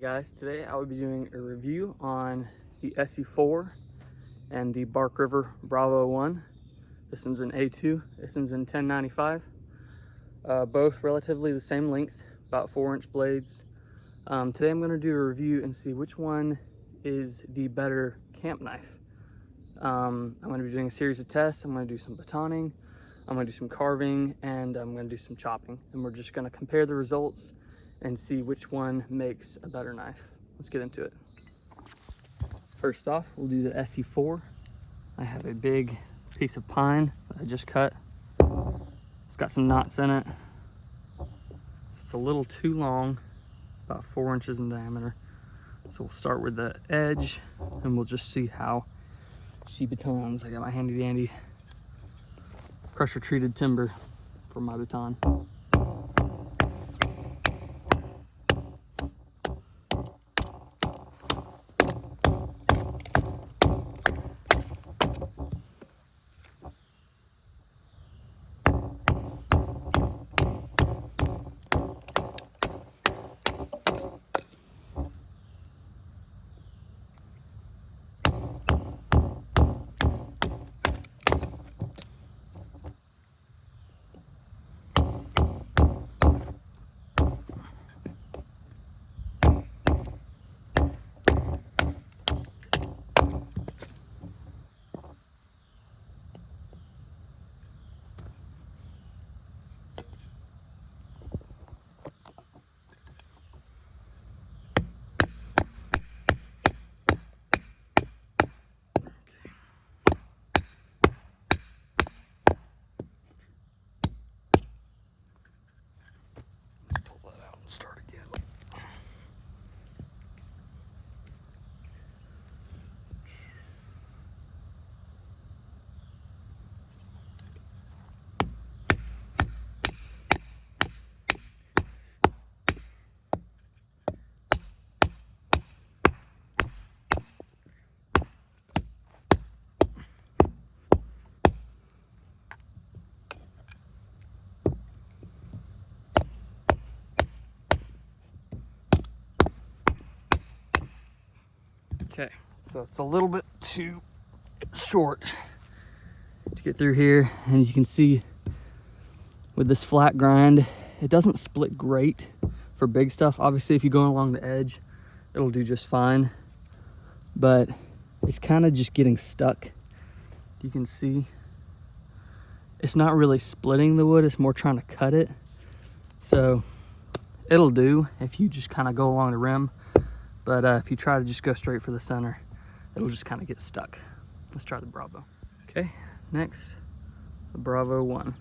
Guys, today I will be doing a review on the Esee 4 and the Bark River Bravo 1. This one's an A2, this one's in 1095. Both relatively the same length, about 4-inch blades. Today I'm going to do a review and see which one is the better camp knife. I'm going to be doing a series of tests. I'm going to do some batoning, I'm going to do some carving, and I'm going to do some chopping. And we're just going to compare the results and see which one makes a better knife. Let's get into it. First off, we'll do the Esee 4. I have a big piece of pine that I just cut. It's got some knots in it. It's a little too long, about 4 inches in diameter. So we'll start with the edge and we'll just see how she batons. I got my handy dandy pressure treated timber for my baton. Start again. Okay, so it's a little bit too short to get through here, and you can see with this flat grind, it doesn't split great for big stuff. Obviously, if you're going along the edge, it'll do just fine, but it's kind of just getting stuck. You can see it's not really splitting the wood, it's more trying to cut it. So it'll do if you just kind of go along the rim. But if you try to just go straight for the center, it'll just kind of get stuck. Let's try the Bravo. Okay, next, the Bravo 1.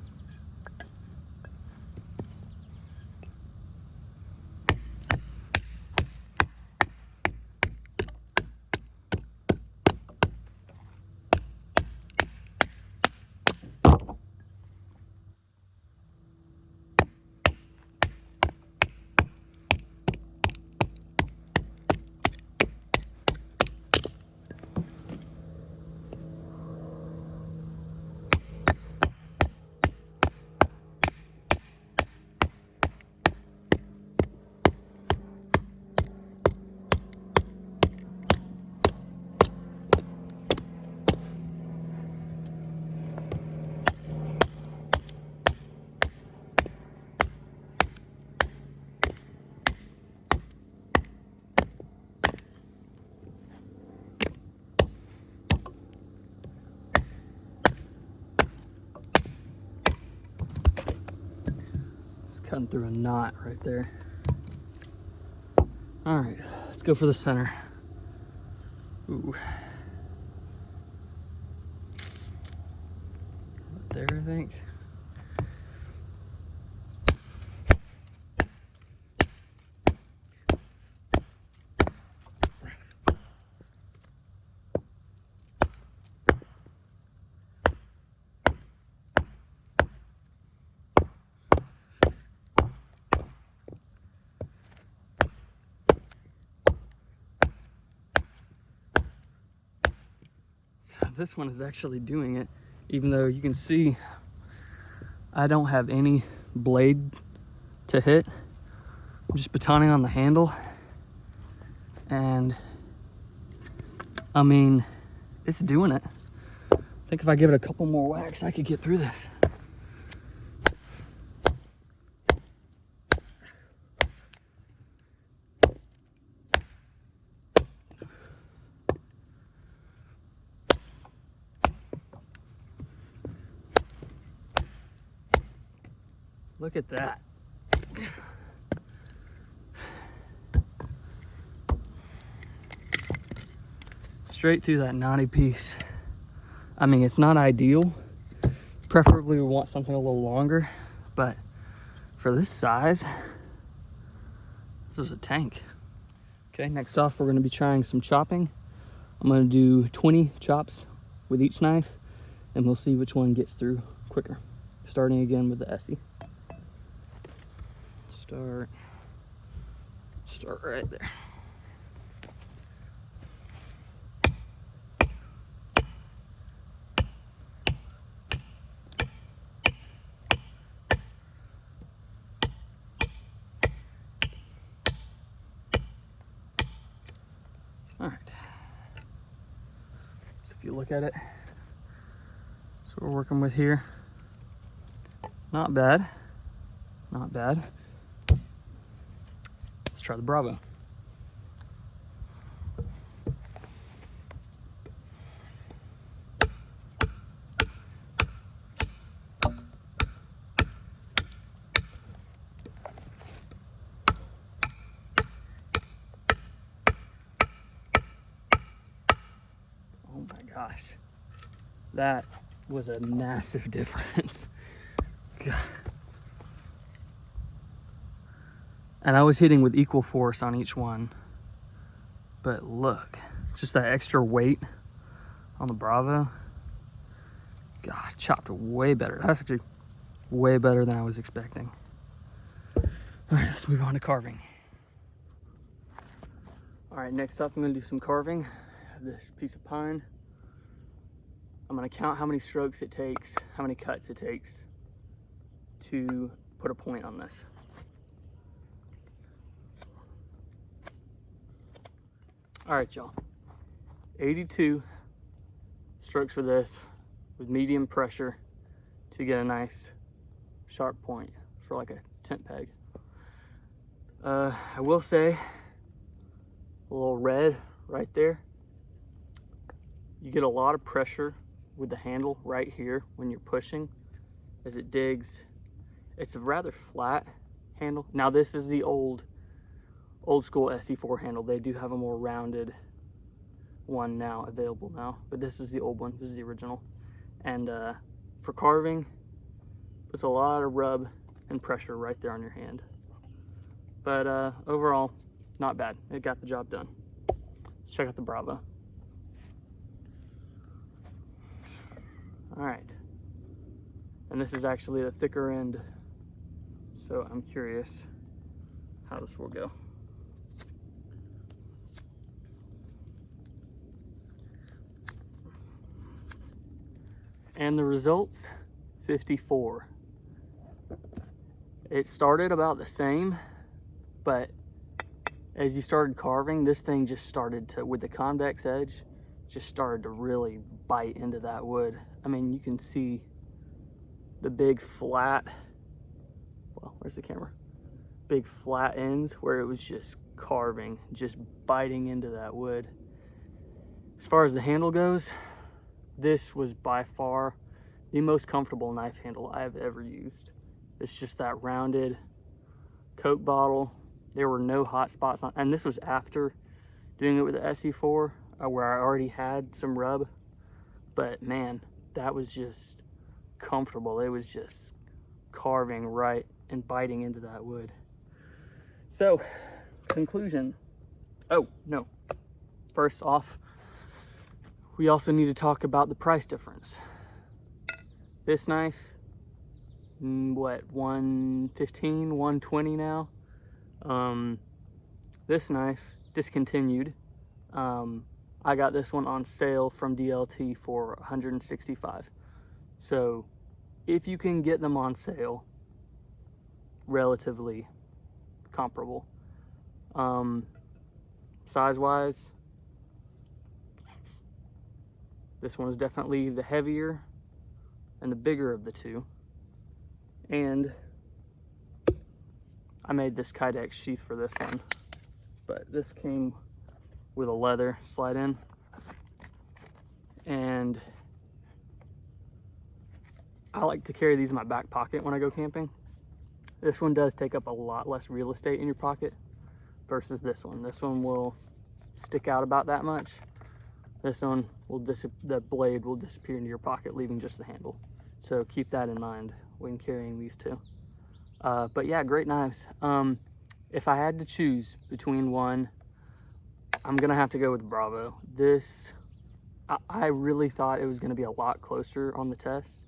Cutting through a knot right there. All right, let's go for the center. Ooh. Right there, I think. This one is actually doing it, even though you can see I don't have any blade to hit. I'm just batoning on the handle, And I mean, it's doing it. I think if I give it a couple more whacks, I could get through this. Look at that. Straight through that knotty piece. I mean, it's not ideal. Preferably we want something a little longer, but for this size, this is a tank. Okay, next off, we're gonna be trying some chopping. I'm gonna do 20 chops with each knife, and we'll see which one gets through quicker. Starting again with the Esee. Start right there. All right. So if you look at it, that's what we're working with here. Not bad. Not bad. Let's try the Bravo. Oh my gosh. That was a massive difference. God. And I was hitting with equal force on each one. But look, just that extra weight on the Bravo. Gosh, chopped way better. That's actually way better than I was expecting. All right, let's move on to carving. All right, next up, I'm gonna do some carving. I have this piece of pine. I'm gonna count how many strokes it takes, how many cuts it takes to put a point on this. All right, y'all. 82 strokes for this with medium pressure to get a nice sharp point for like a tent peg. I will say, a little red right there. You get a lot of pressure with the handle right here when you're pushing as it digs. It's a rather flat handle. Now this is the old school SE4 handle. They do have a more rounded one now available now, but this is the old one. This is the original. And for carving, it's a lot of rub and pressure right there on your hand. But overall, not bad. It got the job done. Let's check out the Bravo. All right. And this is actually the thicker end, so I'm curious how this will go. And the results, 54. It started about the same, but as you started carving, this thing just started to, with the convex edge, just started to really bite into that wood. I mean, you can see the big flat, well, where's the camera? Big flat ends where it was just carving, just biting into that wood. As far as the handle goes, this was by far the most comfortable knife handle I've ever used. It's just that rounded Coke bottle. There were no hot spots on, and this was after doing it with the SE4, where I already had some rub. But man, that was just comfortable. It was just carving right and biting into that wood. So, conclusion. Oh, no. First off, we also need to talk about the price difference. This knife, what, $115, $120 now? This knife, discontinued. I got this one on sale from DLT for $165. So, if you can get them on sale, relatively comparable. size-wise, this one is definitely the heavier and the bigger of the two. And I made this Kydex sheath for this one, but this came with a leather slide in. And I like to carry these in my back pocket when I go camping. This one does take up a lot less real estate in your pocket versus this one. This one will stick out about that much. This one will the blade will disappear into your pocket, leaving just the handle. So keep that in mind when carrying these two. But yeah, great knives. If I had to choose between one, I'm gonna have to go with Bravo. This, I really thought it was gonna be a lot closer on the test,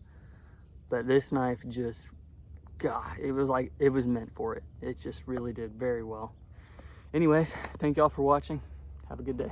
but this knife just, God, it was like it was meant for it. It just really did very well. Anyways, thank y'all for watching. Have a good day.